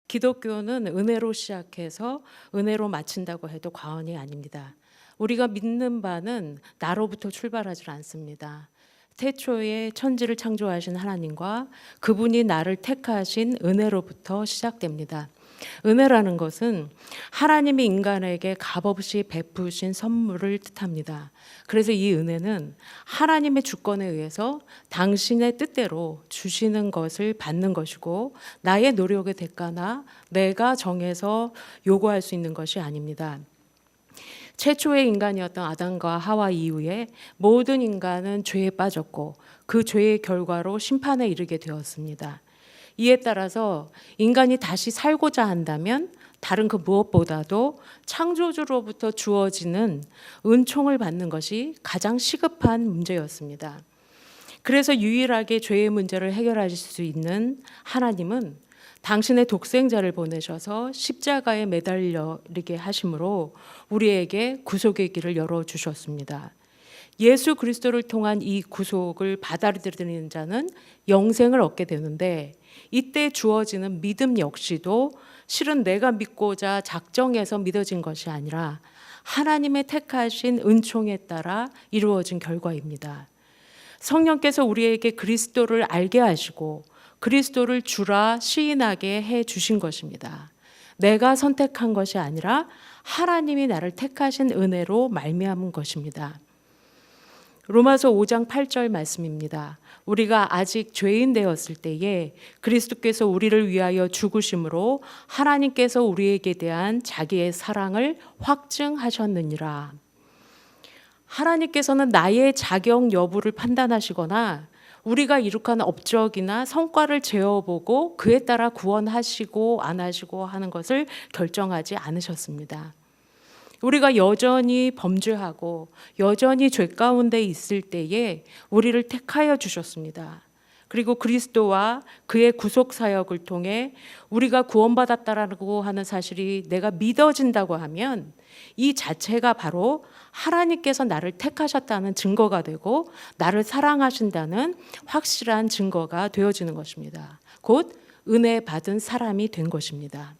기독교는 은혜로 시작해서 은혜로 마친다고 해도 과언이 아닙니다. 우리가 믿는 바는 나로부터 출발하지 않습니다. 태초에 천지를 창조하신 하나님과 그분이 나를 택하신 은혜로부터 시작됩니다. 은혜라는 것은 하나님이 인간에게 값없이 베푸신 선물을 뜻합니다. 그래서 이 은혜는 하나님의 주권에 의해서 당신의 뜻대로 주시는 것을 받는 것이고 나의 노력의 대가나 내가 정해서 요구할 수 있는 것이 아닙니다. 최초의 인간이었던 아담과 하와 이후에 모든 인간은 죄에 빠졌고 그 죄의 결과로 심판에 이르게 되었습니다. 이에 따라서 인간이 다시 살고자 한다면 다른 그 무엇보다도 창조주로부터 주어지는 은총을 받는 것이 가장 시급한 문제였습니다. 그래서 유일하게 죄의 문제를 해결하실 수 있는 하나님은 당신의 독생자를 보내셔서 십자가에 매달리게 하심으로 우리에게 구속의 길을 열어주셨습니다. 예수 그리스도를 통한 이 구속을 받아들이는 자는 영생을 얻게 되는데 이때 주어지는 믿음 역시도 실은 내가 믿고자 작정해서 믿어진 것이 아니라 하나님의 택하신 은총에 따라 이루어진 결과입니다. 성령께서 우리에게 그리스도를 알게 하시고 그리스도를 주라 시인하게 해 주신 것입니다. 내가 선택한 것이 아니라 하나님이 나를 택하신 은혜로 말미암은 것입니다. 로마서 5장 8절 말씀입니다. 우리가 아직 죄인 되었을 때에 그리스도께서 우리를 위하여 죽으심으로 하나님께서 우리에게 대한 자기의 사랑을 확증하셨느니라. 하나님께서는 나의 자격 여부를 판단하시거나 우리가 이룩한 업적이나 성과를 재어보고 그에 따라 구원하시고 안 하시고 하는 것을 결정하지 않으셨습니다. 우리가 여전히 범죄하고 여전히 죄 가운데 있을 때에 우리를 택하여 주셨습니다. 그리고 그리스도와 그의 구속 사역을 통해 우리가 구원받았다라고 하는 사실이 내가 믿어진다고 하면 이 자체가 바로 하나님께서 나를 택하셨다는 증거가 되고 나를 사랑하신다는 확실한 증거가 되어지는 것입니다. 곧 은혜 받은 사람이 된 것입니다.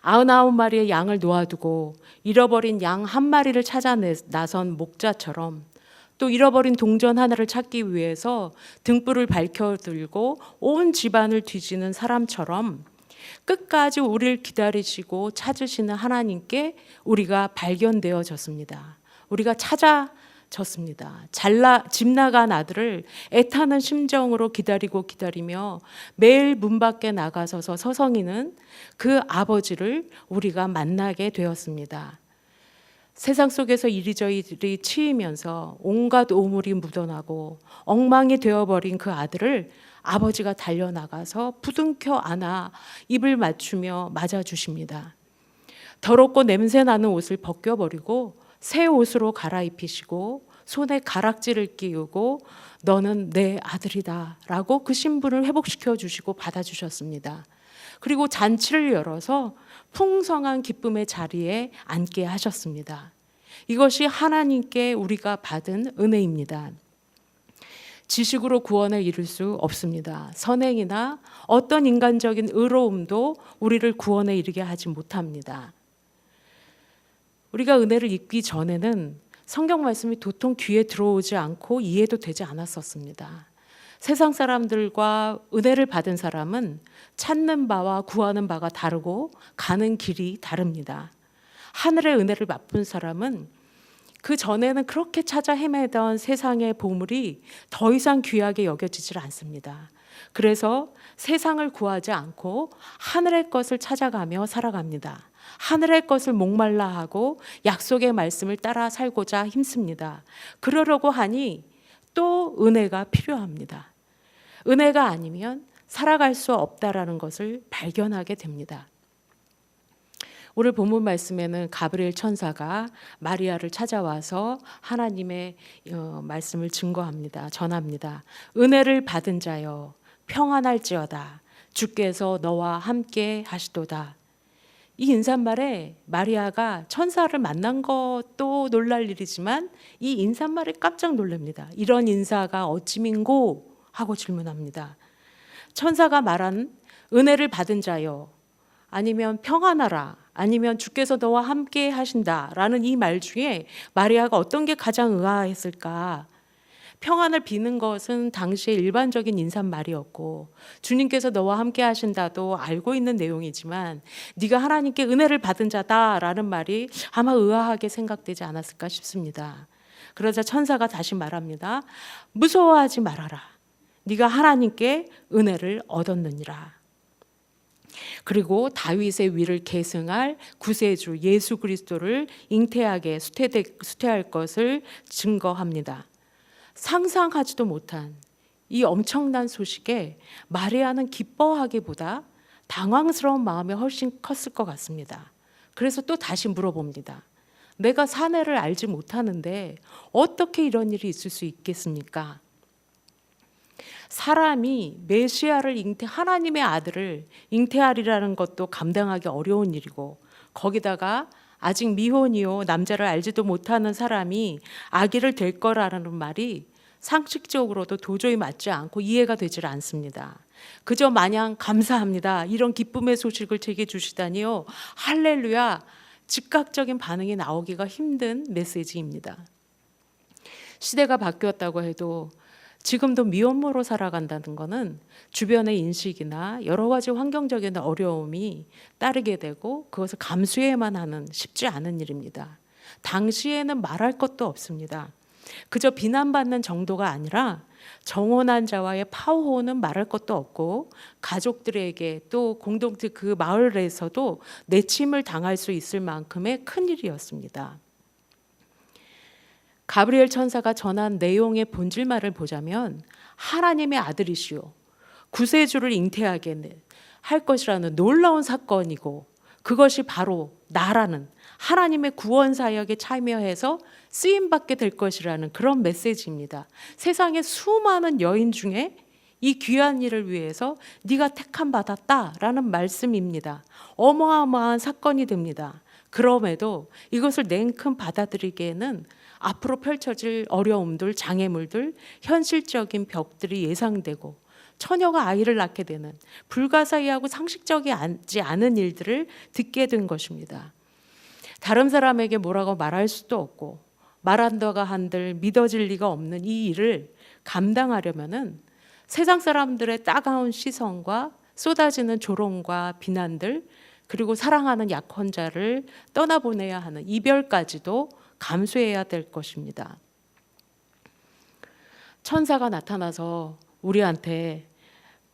99마리의 양을 놓아두고 잃어버린 양 한 마리를 찾아 나선 목자처럼 또 잃어버린 동전 하나를 찾기 위해서 등불을 밝혀들고 온 집안을 뒤지는 사람처럼 끝까지 우리를 기다리시고 찾으시는 하나님께 우리가 발견되어졌습니다. 우리가 찾아졌습니다. 집 나간 아들을 애타는 심정으로 기다리며 매일 문 밖에 나가서서 서성이는 그 아버지를 우리가 만나게 되었습니다. 세상 속에서 이리저리 치이면서 온갖 오물이 묻어나고 엉망이 되어버린 그 아들을 아버지가 달려나가서 부둥켜 안아 입을 맞추며 맞아주십니다. 더럽고 냄새나는 옷을 벗겨버리고 새 옷으로 갈아입히시고 손에 가락지를 끼우고 너는 내 아들이다 라고 그 신분을 회복시켜 주시고 받아주셨습니다. 그리고 잔치를 열어서 풍성한 기쁨의 자리에 앉게 하셨습니다. 이것이 하나님께 우리가 받은 은혜입니다. 지식으로 구원을 이룰 수 없습니다. 선행이나 어떤 인간적인 의로움도 우리를 구원에 이르게 하지 못합니다. 우리가 은혜를 입기 전에는 성경 말씀이 도통 귀에 들어오지 않고 이해도 되지 않았었습니다. 세상 사람들과 은혜를 받은 사람은 찾는 바와 구하는 바가 다르고 가는 길이 다릅니다. 하늘의 은혜를 맛본 사람은 그 전에는 그렇게 찾아 헤매던 세상의 보물이 더 이상 귀하게 여겨지질 않습니다. 그래서 세상을 구하지 않고 하늘의 것을 찾아가며 살아갑니다. 하늘의 것을 목말라 하고 약속의 말씀을 따라 살고자 힘씁니다. 그러려고 하니 또 은혜가 필요합니다. 은혜가 아니면 살아갈 수 없다라는 것을 발견하게 됩니다. 오늘 본문 말씀에는 가브리엘 천사가 마리아를 찾아와서 하나님의 말씀을 증거합니다. 전합니다. 은혜를 받은 자여 평안할지어다. 주께서 너와 함께 하시도다. 이 인사말에 마리아가 천사를 만난 것도 놀랄 일이지만 이 인사말에 깜짝 놀랍니다. 이런 인사가 어찌민고 하고 질문합니다. 천사가 말한 은혜를 받은 자요, 아니면 평안하라, 아니면 주께서 너와 함께 하신다라는 이 말 중에 마리아가 어떤 게 가장 의아했을까? 평안을 비는 것은 당시의 일반적인 인사말이었고, 주님께서 너와 함께 하신다도 알고 있는 내용이지만 네가 하나님께 은혜를 받은 자다라는 말이 아마 의아하게 생각되지 않았을까 싶습니다. 그러자 천사가 다시 말합니다. 무서워하지 말아라. 네가 하나님께 은혜를 얻었느니라. 그리고 다윗의 위를 계승할 구세주 예수 그리스도를 잉태하게 수태할 것을 증거합니다. 상상하지도 못한 이 엄청난 소식에 마리아는 기뻐하기보다 당황스러운 마음이 훨씬 컸을 것 같습니다. 그래서 또 다시 물어봅니다. 내가 사내를 알지 못하는데 어떻게 이런 일이 있을 수 있겠습니까? 사람이 메시아를 하나님의 아들을 잉태하리라는 것도 감당하기 어려운 일이고, 거기다가 아직 미혼이요 남자를 알지도 못하는 사람이 아기를 될 거라는 말이 상식적으로도 도저히 맞지 않고 이해가 되질 않습니다. 그저 마냥 감사합니다, 이런 기쁨의 소식을 제게 주시다니요, 할렐루야, 즉각적인 반응이 나오기가 힘든 메시지입니다. 시대가 바뀌었다고 해도 지금도 미혼모로 살아간다는 것은 주변의 인식이나 여러 가지 환경적인 어려움이 따르게 되고 그것을 감수해야만 하는 쉽지 않은 일입니다. 당시에는 말할 것도 없습니다. 그저 비난받는 정도가 아니라 정혼한 자와의 파혼은 말할 것도 없고, 가족들에게 또 공동체 그 마을에서도 내침을 당할 수 있을 만큼의 큰 일이었습니다. 가브리엘 천사가 전한 내용의 본질말을 보자면 하나님의 아들이시오, 구세주를 잉태하게 할 것이라는 놀라운 사건이고, 그것이 바로 나라는 하나님의 구원 사역에 참여해서 쓰임받게 될 것이라는 그런 메시지입니다. 세상의 수많은 여인 중에 이 귀한 일을 위해서 네가 택함 받았다라는 말씀입니다. 어마어마한 사건이 됩니다. 그럼에도 이것을 냉큼 받아들이기에는 앞으로 펼쳐질 어려움들, 장애물들, 현실적인 벽들이 예상되고, 처녀가 아이를 낳게 되는 불가사의하고 상식적이지 않은 일들을 듣게 된 것입니다. 다른 사람에게 뭐라고 말할 수도 없고 말한다가 한들 믿어질 리가 없는 이 일을 감당하려면은 세상 사람들의 따가운 시선과 쏟아지는 조롱과 비난들, 그리고 사랑하는 약혼자를 떠나보내야 하는 이별까지도 감수해야 될 것입니다. 천사가 나타나서 우리한테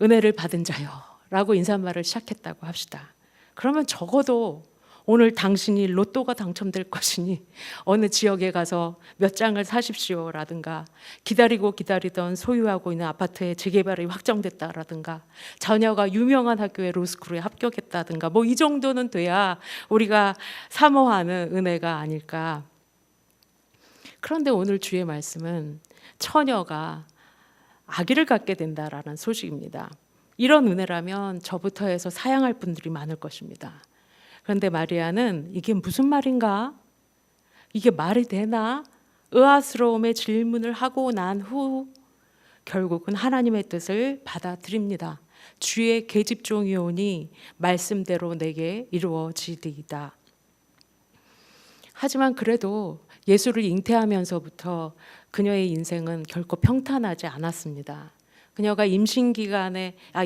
은혜를 받은 자요 라고 인사말을 시작했다고 합시다. 그러면 적어도 오늘 당신이 로또가 당첨될 것이니 어느 지역에 가서 몇 장을 사십시오 라든가, 기다리고 기다리던 소유하고 있는 아파트의 재개발이 확정됐다라든가, 자녀가 유명한 학교의 로스쿨에 합격했다든가, 뭐 이 정도는 돼야 우리가 사모하는 은혜가 아닐까. 그런데 오늘 주의 말씀은 처녀가 아기를 갖게 된다라는 소식입니다. 이런 은혜라면 저부터 해서 사양할 분들이 많을 것입니다. 그런데 마리아는 이게 무슨 말인가? 이게 말이 되나? 의아스러움의 질문을 하고 난 후 결국은 하나님의 뜻을 받아들입니다. 주의 계집종이오니 말씀대로 내게 이루어지리이다. 하지만 그래도 예수를 잉태하면서부터 그녀의 인생은 결코 평탄하지 않았습니다. 그녀가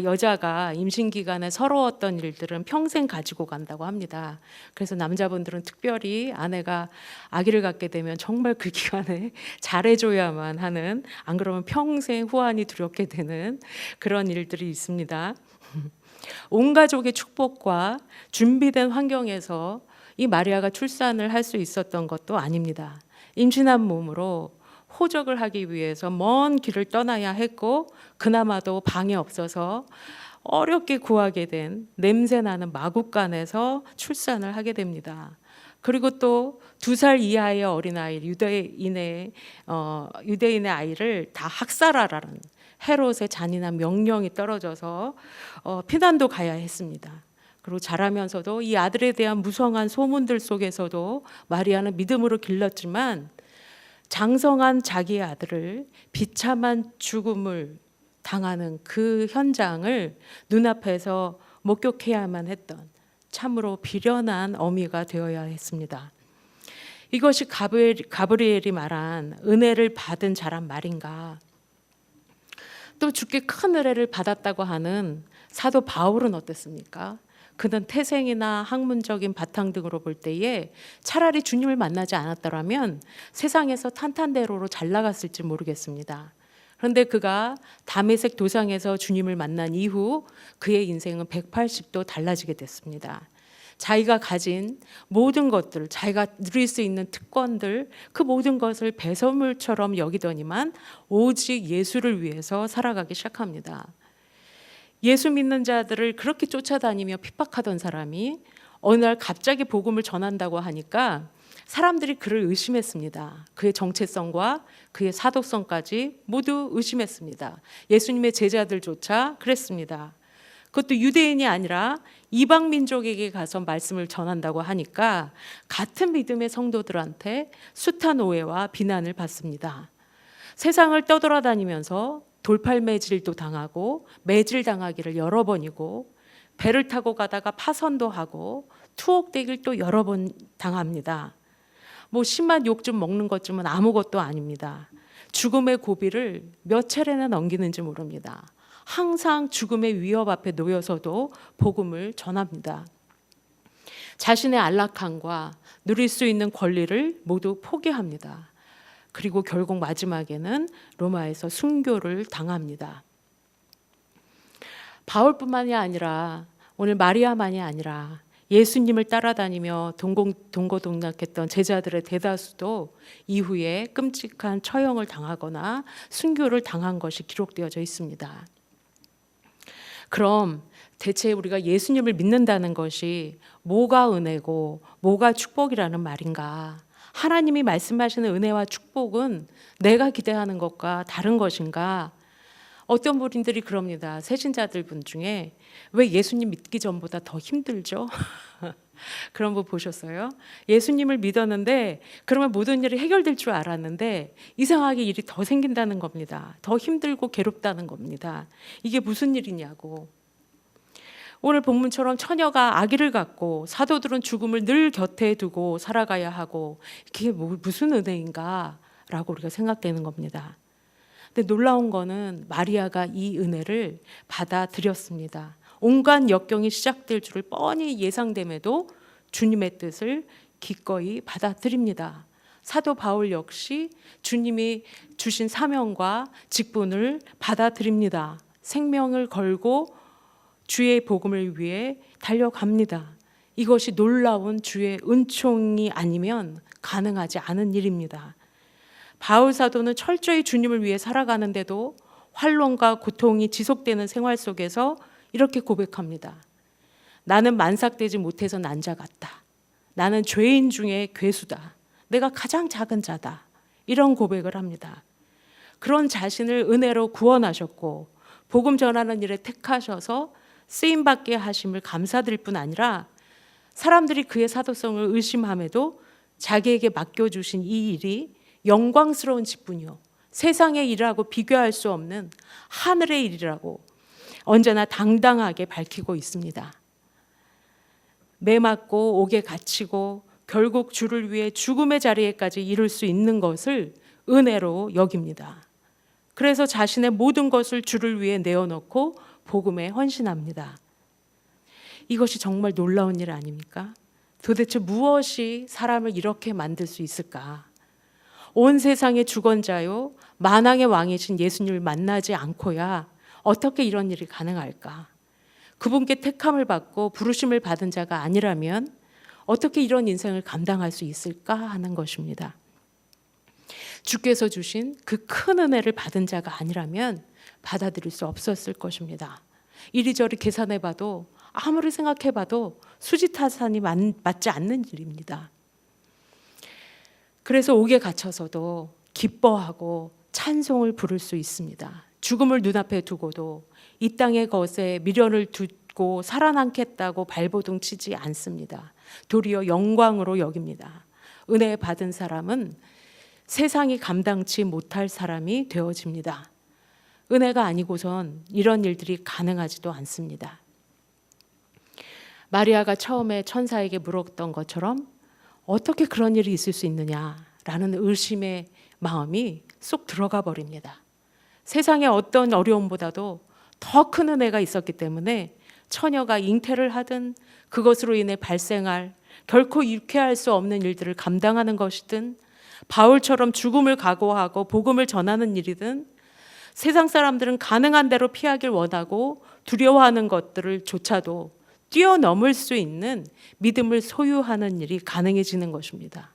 여자가 임신 기간에 서러웠던 일들은 평생 가지고 간다고 합니다. 그래서 남자분들은 특별히 아내가 아기를 갖게 되면 정말 그 기간에 잘해줘야만 하는, 안 그러면 평생 후환이 두렵게 되는 그런 일들이 있습니다. 온 가족의 축복과 준비된 환경에서 이 마리아가 출산을 할 수 있었던 것도 아닙니다. 임신한 몸으로 호적을 하기 위해서 먼 길을 떠나야 했고, 그나마도 방이 없어서 어렵게 구하게 된 냄새나는 마국간에서 출산을 하게 됩니다. 그리고 또 2살 이하의 어린아이, 유대인의 아이를 다 학살하라는 헤롯의 잔인한 명령이 떨어져서 피난도 가야 했습니다. 그리고 자라면서도 이 아들에 대한 무성한 소문들 속에서도 마리아는 믿음으로 길렀지만, 장성한 자기의 아들을 비참한 죽음을 당하는 그 현장을 눈앞에서 목격해야만 했던 참으로 비련한 어미가 되어야 했습니다. 이것이 가브리엘이 말한 은혜를 받은 자란 말인가? 또 주께 큰 은혜를 받았다고 하는 사도 바울은 어땠습니까? 그는 태생이나 학문적인 바탕 등으로 볼 때에 차라리 주님을 만나지 않았더라면 세상에서 탄탄대로로 잘 나갔을지 모르겠습니다. 그런데 그가 다메섹 도상에서 주님을 만난 이후 그의 인생은 180도 달라지게 됐습니다. 자기가 가진 모든 것들, 자기가 누릴 수 있는 특권들, 그 모든 것을 배설물처럼 여기더니만 오직 예수를 위해서 살아가기 시작합니다. 예수 믿는 자들을 그렇게 쫓아다니며 핍박하던 사람이 어느 날 갑자기 복음을 전한다고 하니까 사람들이 그를 의심했습니다. 그의 정체성과 그의 사도성까지 모두 의심했습니다. 예수님의 제자들조차 그랬습니다. 그것도 유대인이 아니라 이방 민족에게 가서 말씀을 전한다고 하니까 같은 믿음의 성도들한테 숱한 오해와 비난을 받습니다. 세상을 떠돌아다니면서 돌팔매질도 당하고 매질당하기를 여러 번이고 배를 타고 가다가 파선도 하고 투옥되길 또 여러 번 당합니다. 뭐 심한 욕 좀 먹는 것쯤은 아무것도 아닙니다. 죽음의 고비를 몇 차례나 넘기는지 모릅니다. 항상 죽음의 위협 앞에 놓여서도 복음을 전합니다. 자신의 안락함과 누릴 수 있는 권리를 모두 포기합니다. 그리고 결국 마지막에는 로마에서 순교를 당합니다. 바울뿐만이 아니라 오늘 마리아만이 아니라 예수님을 따라다니며 동고동락했던 제자들의 대다수도 이후에 끔찍한 처형을 당하거나 순교를 당한 것이 기록되어져 있습니다. 그럼 대체 우리가 예수님을 믿는다는 것이 뭐가 은혜고 뭐가 축복이라는 말인가? 하나님이 말씀하시는 은혜와 축복은 내가 기대하는 것과 다른 것인가? 어떤 분들이 그럽니다. 새신자들 분 중에 왜 예수님 믿기 전보다 더 힘들죠? 그런 분 보셨어요? 예수님을 믿었는데 그러면 모든 일이 해결될 줄 알았는데 이상하게 일이 더 생긴다는 겁니다. 더 힘들고 괴롭다는 겁니다. 이게 무슨 일이냐고. 오늘 본문처럼 처녀가 아기를 갖고 사도들은 죽음을 늘 곁에 두고 살아가야 하고 이게 무슨 은혜인가 라고 우리가 생각되는 겁니다. 근데 놀라운 거는 마리아가 이 은혜를 받아들였습니다. 온갖 역경이 시작될 줄을 뻔히 예상됨에도 주님의 뜻을 기꺼이 받아들입니다. 사도 바울 역시 주님이 주신 사명과 직분을 받아들입니다. 생명을 걸고 주의 복음을 위해 달려갑니다. 이것이 놀라운 주의 은총이 아니면 가능하지 않은 일입니다. 바울 사도는 철저히 주님을 위해 살아가는데도 환론과 고통이 지속되는 생활 속에서 이렇게 고백합니다. 나는 만삭되지 못해서 난 자 같다. 나는 죄인 중에 괴수다. 내가 가장 작은 자다. 이런 고백을 합니다. 그런 자신을 은혜로 구원하셨고 복음 전하는 일에 택하셔서 쓰임받게 하심을 감사드릴 뿐 아니라 사람들이 그의 사도성을 의심함에도 자기에게 맡겨주신 이 일이 영광스러운 직분이요 세상의 일하고 비교할 수 없는 하늘의 일이라고 언제나 당당하게 밝히고 있습니다. 매맞고 옥에 갇히고 결국 주를 위해 죽음의 자리에까지 이를 수 있는 것을 은혜로 여깁니다. 그래서 자신의 모든 것을 주를 위해 내어놓고 복음에 헌신합니다. 이것이 정말 놀라운 일 아닙니까? 도대체 무엇이 사람을 이렇게 만들 수 있을까? 온 세상의 주권자요 만왕의 왕이신 예수님을 만나지 않고야 어떻게 이런 일이 가능할까? 그분께 택함을 받고 부르심을 받은 자가 아니라면 어떻게 이런 인생을 감당할 수 있을까 하는 것입니다. 주께서 주신 그 큰 은혜를 받은 자가 아니라면 받아들일 수 없었을 것입니다. 이리저리 계산해봐도 아무리 생각해봐도 수지타산이 맞지 않는 일입니다. 그래서 옥에 갇혀서도 기뻐하고 찬송을 부를 수 있습니다. 죽음을 눈앞에 두고도 이 땅의 것에 미련을 두고 살아남겠다고 발버둥 치지 않습니다. 도리어 영광으로 여깁니다. 은혜 받은 사람은 세상이 감당치 못할 사람이 되어집니다. 은혜가 아니고선 이런 일들이 가능하지도 않습니다. 마리아가 처음에 천사에게 물었던 것처럼 어떻게 그런 일이 있을 수 있느냐라는 의심의 마음이 쏙 들어가 버립니다. 세상의 어떤 어려움보다도 더 큰 은혜가 있었기 때문에 처녀가 잉태를 하든 그것으로 인해 발생할 결코 유쾌할 수 없는 일들을 감당하는 것이든 바울처럼 죽음을 각오하고 복음을 전하는 일이든 세상 사람들은 가능한 대로 피하길 원하고 두려워하는 것들을 조차도 뛰어넘을 수 있는 믿음을 소유하는 일이 가능해지는 것입니다.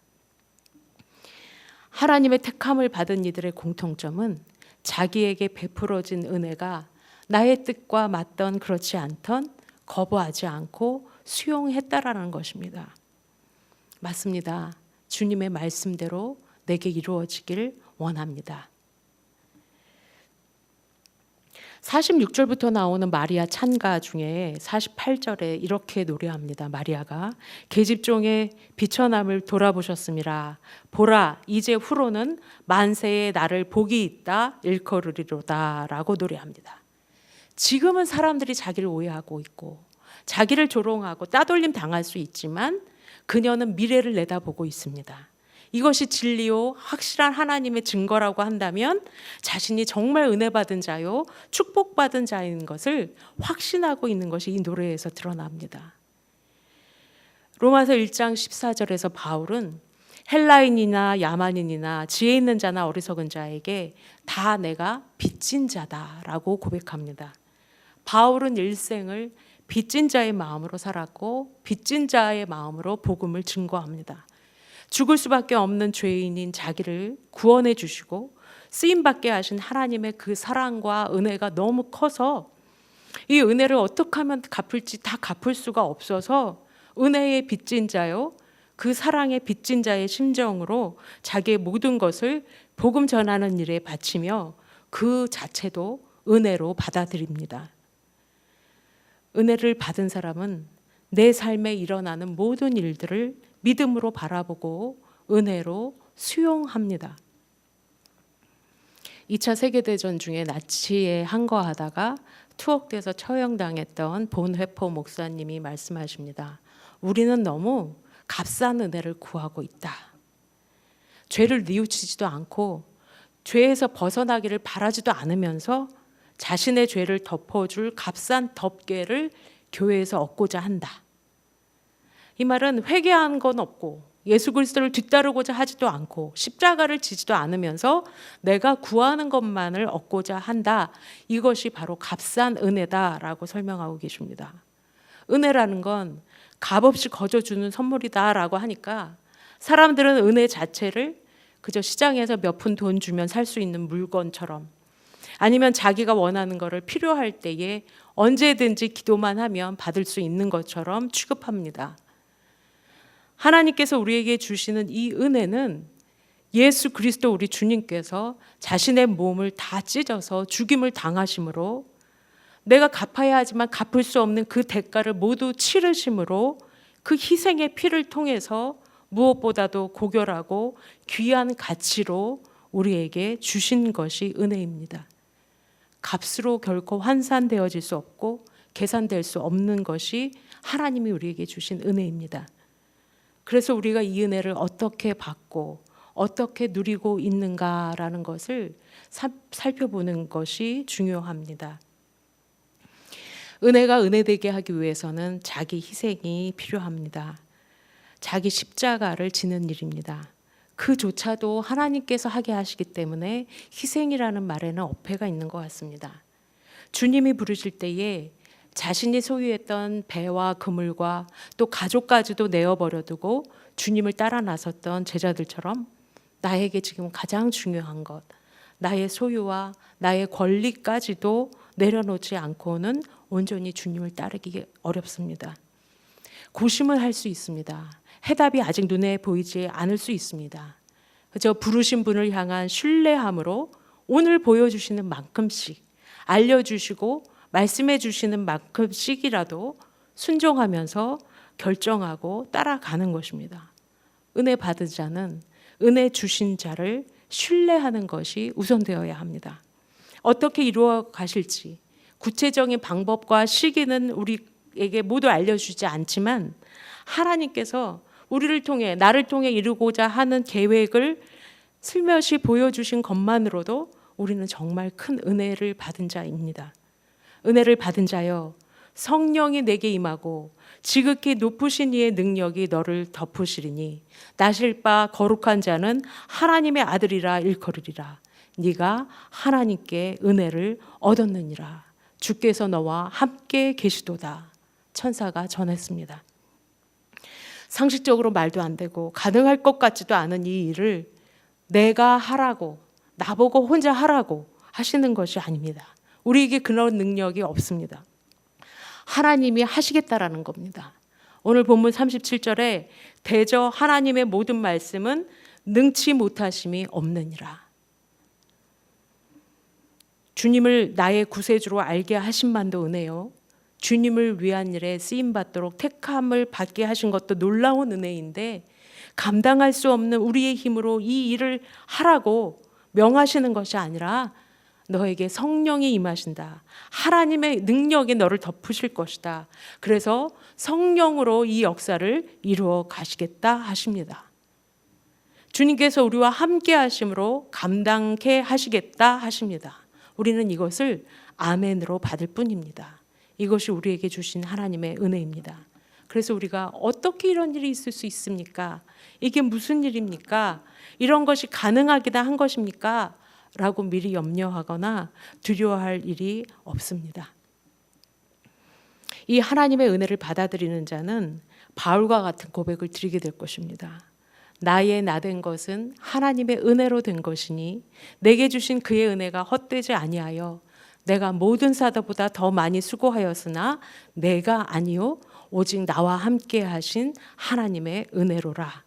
하나님의 택함을 받은 이들의 공통점은 자기에게 베풀어진 은혜가 나의 뜻과 맞던 그렇지 않던 거부하지 않고 수용했다라는 것입니다. 맞습니다. 주님의 말씀대로 내게 이루어지길 원합니다. 46절부터 나오는 마리아 찬가 중에 48절에 이렇게 노래합니다. 마리아가 계집종의 비천함을 돌아보셨음이라. 보라, 이제 후로는 만세에 나를 복이 있다 일컬으리로다 라고 노래합니다. 지금은 사람들이 자기를 오해하고 있고 자기를 조롱하고 따돌림 당할 수 있지만 그녀는 미래를 내다보고 있습니다. 이것이 진리요 확실한 하나님의 증거라고 한다면 자신이 정말 은혜 받은 자요 축복받은 자인 것을 확신하고 있는 것이 이 노래에서 드러납니다. 로마서 1장 14절에서 바울은 헬라인이나 야만인이나 지혜 있는 자나 어리석은 자에게 다 내가 빚진 자다라고 고백합니다. 바울은 일생을 빚진 자의 마음으로 살았고 빚진 자의 마음으로 복음을 증거합니다. 죽을 수밖에 없는 죄인인 자기를 구원해 주시고 쓰임받게 하신 하나님의 그 사랑과 은혜가 너무 커서 이 은혜를 어떻게 하면 갚을지 다 갚을 수가 없어서 은혜의 빚진 자요 그 사랑의 빚진 자의 심정으로 자기의 모든 것을 복음 전하는 일에 바치며 그 자체도 은혜로 받아들입니다. 은혜를 받은 사람은 내 삶에 일어나는 모든 일들을 믿음으로 바라보고 은혜로 수용합니다. 2차 세계대전 중에 나치에 항거하다가 투옥돼서 처형당했던 본회포 목사님이 말씀하십니다. 우리는 너무 값싼 은혜를 구하고 있다. 죄를 뉘우치지도 않고 죄에서 벗어나기를 바라지도 않으면서 자신의 죄를 덮어줄 값싼 덮개를 교회에서 얻고자 한다. 이 말은 회개한 건 없고 예수 그리스도를 뒤따르고자 하지도 않고 십자가를 지지도 않으면서 내가 구하는 것만을 얻고자 한다. 이것이 바로 값싼 은혜다라고 설명하고 계십니다. 은혜라는 건 값없이 거저주는 선물이다라고 하니까 사람들은 은혜 자체를 그저 시장에서 몇 푼 돈 주면 살 수 있는 물건처럼 아니면 자기가 원하는 것을 필요할 때에 언제든지 기도만 하면 받을 수 있는 것처럼 취급합니다. 하나님께서 우리에게 주시는 이 은혜는 예수 그리스도 우리 주님께서 자신의 몸을 다 찢어서 죽임을 당하심으로 내가 갚아야 하지만 갚을 수 없는 그 대가를 모두 치르심으로 그 희생의 피를 통해서 무엇보다도 고결하고 귀한 가치로 우리에게 주신 것이 은혜입니다. 값으로 결코 환산되어질 수 없고 계산될 수 없는 것이 하나님이 우리에게 주신 은혜입니다. 그래서 우리가 이 은혜를 어떻게 받고 어떻게 누리고 있는가라는 것을 살펴보는 것이 중요합니다. 은혜가 은혜되게 하기 위해서는 자기 희생이 필요합니다. 자기 십자가를 지는 일입니다. 그조차도 하나님께서 하게 하시기 때문에 희생이라는 말에는 어폐가 있는 것 같습니다. 주님이 부르실 때에 자신이 소유했던 배와 그물과 또 가족까지도 내어버려두고 주님을 따라 나섰던 제자들처럼 나에게 지금 가장 중요한 것, 나의 소유와 나의 권리까지도 내려놓지 않고는 온전히 주님을 따르기 어렵습니다. 고심을 할 수 있습니다. 해답이 아직 눈에 보이지 않을 수 있습니다. 그저 부르신 분을 향한 신뢰함으로 오늘 보여주시는 만큼씩 알려주시고 말씀해 주시는 만큼씩이라도 순종하면서 결정하고 따라가는 것입니다. 은혜 받은 자는 은혜 주신 자를 신뢰하는 것이 우선되어야 합니다. 어떻게 이루어 가실지 구체적인 방법과 시기는 우리 우리에게 모두 알려주지 않지만 하나님께서 우리를 통해 나를 통해 이루고자 하는 계획을 슬며시 보여주신 것만으로도 우리는 정말 큰 은혜를 받은 자입니다. 은혜를 받은 자여, 성령이 내게 임하고 지극히 높으신 이의 능력이 너를 덮으시리니 나실 바 거룩한 자는 하나님의 아들이라 일컬으리라. 네가 하나님께 은혜를 얻었느니라. 주께서 너와 함께 계시도다. 천사가 전했습니다. 상식적으로 말도 안 되고 가능할 것 같지도 않은 이 일을 내가 하라고, 나보고 혼자 하라고 하시는 것이 아닙니다. 우리에게 그런 능력이 없습니다. 하나님이 하시겠다라는 겁니다. 오늘 본문 37절에 대저 하나님의 모든 말씀은 능치 못하심이 없느니라. 주님을 나의 구세주로 알게 하심만도 은혜요, 주님을 위한 일에 쓰임받도록 택함을 받게 하신 것도 놀라운 은혜인데 감당할 수 없는 우리의 힘으로 이 일을 하라고 명하시는 것이 아니라 너에게 성령이 임하신다. 하나님의 능력이 너를 덮으실 것이다. 그래서 성령으로 이 역사를 이루어 가시겠다 하십니다. 주님께서 우리와 함께 하심으로 감당케 하시겠다 하십니다. 우리는 이것을 아멘으로 받을 뿐입니다. 이것이 우리에게 주신 하나님의 은혜입니다. 그래서 우리가 어떻게 이런 일이 있을 수 있습니까? 이게 무슨 일입니까? 이런 것이 가능하기나 한 것입니까? 라고 미리 염려하거나 두려워할 일이 없습니다. 이 하나님의 은혜를 받아들이는 자는 바울과 같은 고백을 드리게 될 것입니다. 나의 나된 것은 하나님의 은혜로 된 것이니 내게 주신 그의 은혜가 헛되지 아니하여 내가 모든 사도보다 더 많이 수고하였으나 내가 아니요 오직 나와 함께 하신 하나님의 은혜로라.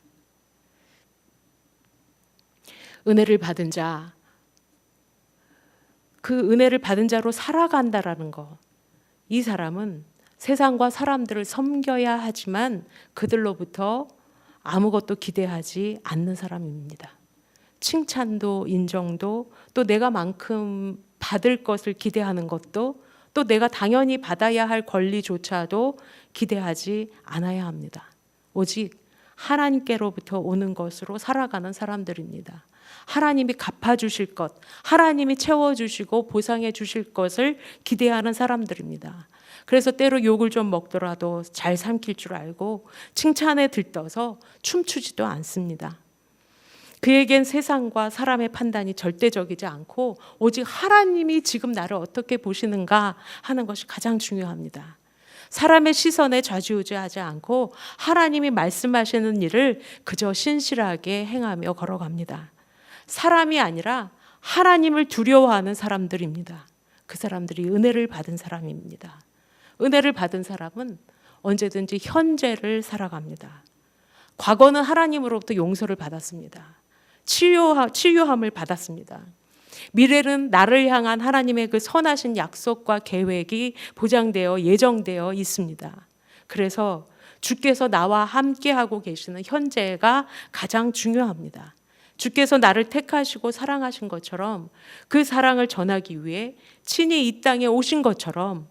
은혜를 받은 자, 그 은혜를 받은 자로 살아간다라는 것, 이 사람은 세상과 사람들을 섬겨야 하지만 그들로부터 아무것도 기대하지 않는 사람입니다. 칭찬도 인정도 또 내가 만큼 받을 것을 기대하는 것도 또 내가 당연히 받아야 할 권리조차도 기대하지 않아야 합니다. 오직 하나님께로부터 오는 것으로 살아가는 사람들입니다. 하나님이 갚아주실 것, 하나님이 채워주시고 보상해 주실 것을 기대하는 사람들입니다. 그래서 때로 욕을 좀 먹더라도 잘 삼킬 줄 알고 칭찬에 들떠서 춤추지도 않습니다. 그에겐 세상과 사람의 판단이 절대적이지 않고 오직 하나님이 지금 나를 어떻게 보시는가 하는 것이 가장 중요합니다. 사람의 시선에 좌지우지하지 않고 하나님이 말씀하시는 일을 그저 신실하게 행하며 걸어갑니다. 사람이 아니라 하나님을 두려워하는 사람들입니다. 그 사람들이 은혜를 받은 사람입니다. 은혜를 받은 사람은 언제든지 현재를 살아갑니다. 과거는 하나님으로부터 용서를 받았습니다. 치유함을 받았습니다. 미래는 나를 향한 하나님의 그 선하신 약속과 계획이 보장되어 예정되어 있습니다. 그래서 주께서 나와 함께하고 계시는 현재가 가장 중요합니다. 주께서 나를 택하시고 사랑하신 것처럼 그 사랑을 전하기 위해 친히 이 땅에 오신 것처럼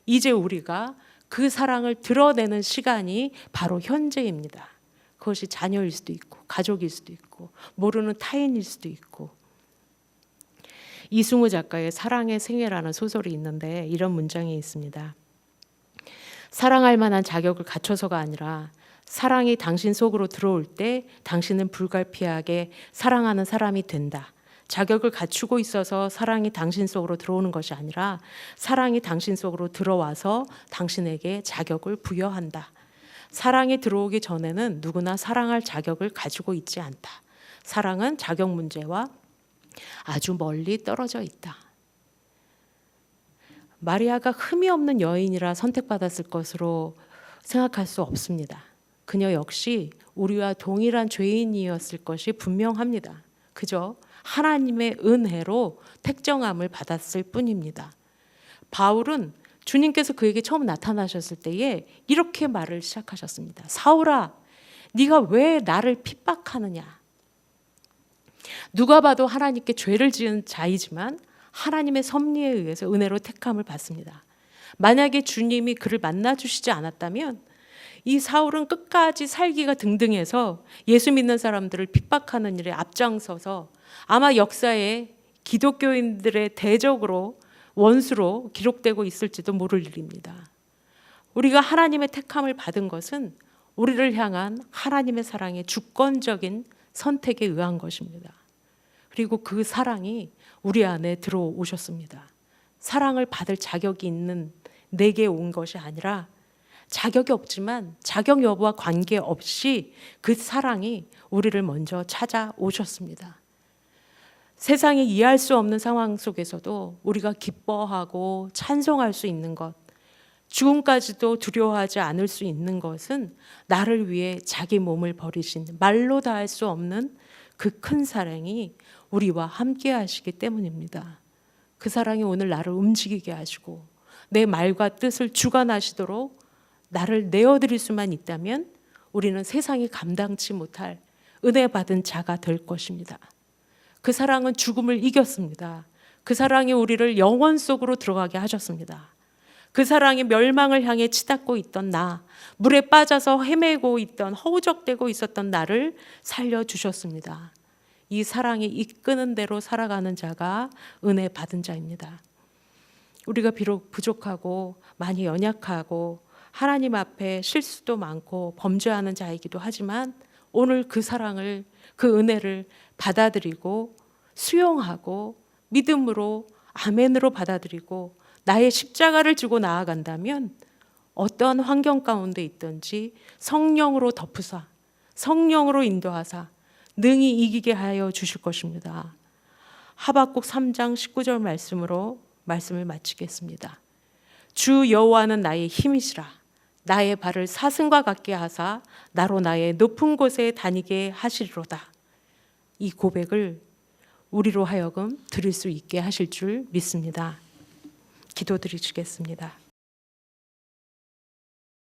이제 우리가 그 사랑을 드러내는 시간이 바로 현재입니다. 그것이 자녀일 수도 있고 가족일 수도 있고 모르는 타인일 수도 있고. 이승우 작가의 사랑의 생애라는 소설이 있는데 이런 문장이 있습니다. 사랑할 만한 자격을 갖춰서가 아니라 사랑이 당신 속으로 들어올 때 당신은 불가피하게 사랑하는 사람이 된다. 자격을 갖추고 있어서 사랑이 당신 속으로 들어오는 것이 아니라 사랑이 당신 속으로 들어와서 당신에게 자격을 부여한다. 사랑이 들어오기 전에는 누구나 사랑할 자격을 가지고 있지 않다. 사랑은 자격 문제와 아주 멀리 떨어져 있다. 마리아가 흠이 없는 여인이라 선택받았을 것으로 생각할 수 없습니다. 그녀 역시 우리와 동일한 죄인이었을 것이 분명합니다. 그저 하나님의 은혜로 택정함을 받았을 뿐입니다. 바울은 주님께서 그에게 처음 나타나셨을 때에 이렇게 말을 시작하셨습니다. 사울아, 네가 왜 나를 핍박하느냐? 누가 봐도 하나님께 죄를 지은 자이지만 하나님의 섭리에 의해서 은혜로 택함을 받습니다. 만약에 주님이 그를 만나 주시지 않았다면 이 사울은 끝까지 살기가 등등해서 예수 믿는 사람들을 핍박하는 일에 앞장서서 아마 역사에 기독교인들의 대적으로 원수로 기록되고 있을지도 모를 일입니다. 우리가 하나님의 택함을 받은 것은 우리를 향한 하나님의 사랑의 주권적인 선택에 의한 것입니다. 그리고 그 사랑이 우리 안에 들어오셨습니다. 사랑을 받을 자격이 있는 내게 온 것이 아니라 자격이 없지만 자격 여부와 관계없이 그 사랑이 우리를 먼저 찾아오셨습니다. 세상이 이해할 수 없는 상황 속에서도 우리가 기뻐하고 찬송할 수 있는 것, 죽음까지도 두려워하지 않을 수 있는 것은 나를 위해 자기 몸을 버리신 말로 다 할 수 없는 그 큰 사랑이 우리와 함께 하시기 때문입니다. 그 사랑이 오늘 나를 움직이게 하시고 내 말과 뜻을 주관하시도록 나를 내어드릴 수만 있다면 우리는 세상이 감당치 못할 은혜 받은 자가 될 것입니다. 그 사랑은 죽음을 이겼습니다. 그 사랑이 우리를 영원 속으로 들어가게 하셨습니다. 그 사랑이 멸망을 향해 치닫고 있던 나, 물에 빠져서 헤매고 있던 허우적대고 있었던 나를 살려주셨습니다. 이 사랑이 이끄는 대로 살아가는 자가 은혜 받은 자입니다. 우리가 비록 부족하고 많이 연약하고 하나님 앞에 실수도 많고 범죄하는 자이기도 하지만 오늘 그 사랑을, 그 은혜를 받아들이고 수용하고 믿음으로 아멘으로 받아들이고 나의 십자가를 지고 나아간다면 어떠한 환경 가운데 있든지 성령으로 덮으사 성령으로 인도하사 능히 이기게 하여 주실 것입니다. 하박국 3장 19절 말씀으로 말씀을 마치겠습니다. 주 여호와는 나의 힘이시라. 나의 발을 사슴과 같게 하사 나로 나의 높은 곳에 다니게 하시리로다. 이 고백을 우리로 하여금 드릴 수 있게 하실 줄 믿습니다. 기도드리시겠습니다.